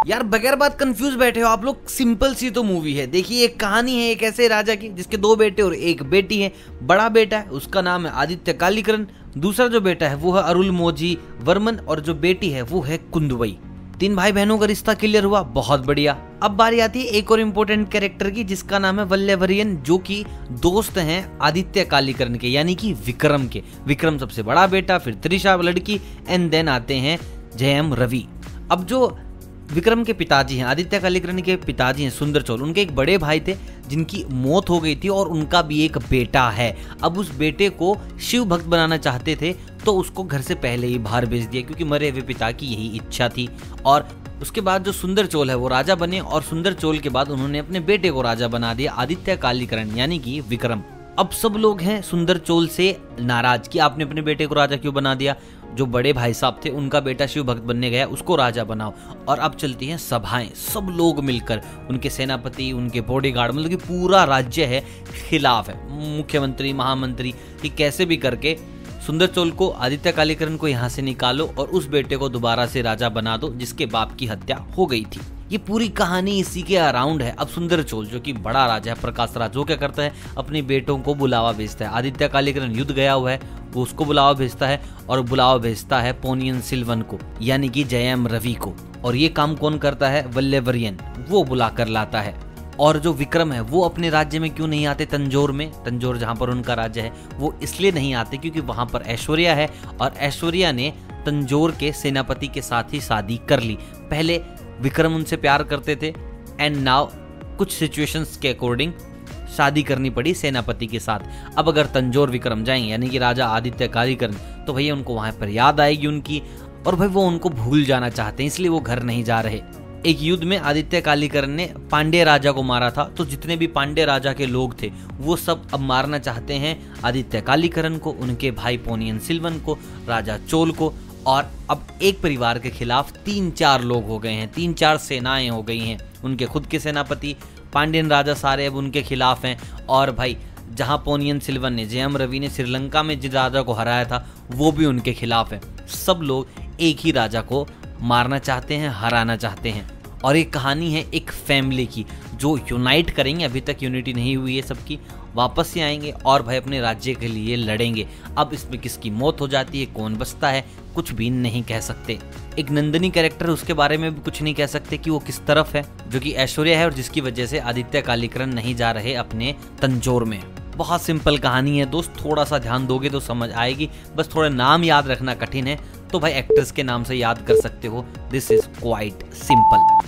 यार बगैर बात कंफ्यूज बैठे हो आप लोग, सिंपल सी तो मूवी है। देखिए एक कहानी है एक ऐसे राजा की जिसके 2 बेटे और 1 बेटी है। बड़ा बेटा है उसका नाम है आदित्य कालीकरण, दूसरा जो बेटा है वो है अरुलमोझी वर्मन और जो बेटी है वो है कुंदवई। 3 भाई बहनों का रिश्ता क्लियर हुआ, बहुत बढ़िया। अब बारी आती है एक और इम्पोर्टेंट कैरेक्टर की जिसका नाम है वल्लभरियन, जो कि दोस्त हैं आदित्य कालीकरण के यानी कि विक्रम के। विक्रम सबसे बड़ा बेटा, फिर त्रिशा लड़की, एंड देन आते हैं जयम रवि। अब जो विक्रम के पिताजी हैं, आदित्य कालीकरण के पिताजी हैं सुंदर चोल, उनके एक बड़े भाई थे जिनकी मौत हो गई थी और उनका भी एक बेटा है। अब उस बेटे को शिव भक्त बनाना चाहते थे तो उसको घर से पहले ही बाहर भेज दिया क्योंकि मरे हुए पिता की यही इच्छा थी। और उसके बाद जो सुंदर चोल है वो राजा बने और सुंदर चोल के बाद उन्होंने अपने बेटे को राजा बना दिया आदित्य कालीकरण यानी कि विक्रम। अब सब लोग हैं सुंदर चोल से नाराज कि आपने अपने बेटे को राजा क्यों बना दिया। जो बड़े भाई साहब थे उनका बेटा शिव भक्त बनने गया, उसको राजा बनाओ। और अब चलती हैं सभाएं, सब लोग मिलकर, उनके सेनापति, उनके बॉडीगार्ड, मतलब कि पूरा राज्य है खिलाफ है, मुख्यमंत्री, महामंत्री, कि कैसे भी करके सुंदर चोल को, आदित्य कालीकरण को यहाँ से निकालो और उस बेटे को दोबारा से राजा बना दो जिसके बाप की हत्या हो गई थी। ये पूरी कहानी इसी के अराउंड है। अब सुंदर चोल जो कि बड़ा राजा है, प्रकाश राज, वो क्या करता है, अपने बेटों को बुलावा भेजता है। आदित्य कालीकरण युद्ध गया हुआ है, वो उसको बुलावा भेजता है और बुलावा भेजता है पोनियन सिल्वन को यानी कि जयम रवि को। और ये काम कौन करता है, वल्लभरियन, वो बुला कर लाता है। और जो विक्रम है वो अपने राज्य में क्यों नहीं आते, तंजोर में, तंजोर जहाँ पर उनका राज्य है, वो इसलिए नहीं आते क्योंकि वहाँ पर ऐश्वर्या है और ऐश्वर्या ने तंजोर के सेनापति के साथ ही शादी कर ली। पहले विक्रम उनसे प्यार करते थे एंड नाउ कुछ सिचुएशंस के अकॉर्डिंग शादी करनी पड़ी सेनापति के साथ। अब अगर तंजोर विक्रम जाएंगे यानी कि राजा आदित्य कालीकरण, तो भैया उनको वहां पर याद आएगी उनकी और भाई वो उनको भूल जाना चाहते हैं, इसलिए वो घर नहीं जा रहे। एक युद्ध में आदित्य कालीकरण ने पांड्य राजा को मारा था, तो जितने भी पांड्य राजा के लोग थे वो सब अब मारना चाहते हैं आदित्य कालीकरण को, उनके भाई पोनियन सिल्वन को, राजा चोल को। और अब एक परिवार के खिलाफ 3-4 लोग हो गए हैं, 3-4 सेनाएं हो गई हैं। उनके खुद के सेनापति पांड्यन राजा सारे अब उनके खिलाफ हैं। और भाई जहां पोनियन सिल्वन ने, जयम रवि ने श्रीलंका में जिस राजा को हराया था वो भी उनके खिलाफ है। सब लोग एक ही राजा को मारना चाहते हैं, हराना चाहते हैं। और एक कहानी है एक फैमिली की जो यूनाइट करेंगे, अभी तक यूनिटी नहीं हुई है सबकी, वापस से आएंगे और भाई अपने राज्य के लिए लड़ेंगे। अब इसमें किसकी मौत हो जाती है, कौन बचता है, कुछ भी नहीं कह सकते। एक नंदिनी कैरेक्टर, उसके बारे में भी कुछ नहीं कह सकते कि वो किस तरफ है, जो कि ऐश्वर्या है और जिसकी वजह से आदित्य कालीकरण नहीं जा रहे अपने तंजोर में। बहुत सिंपल कहानी है दोस्त, थोड़ा सा ध्यान दोगे तो समझ आएगी। बस थोड़ा नाम याद रखना कठिन है, तो भाई एक्टर्स के नाम से याद कर सकते हो। This is quite simple.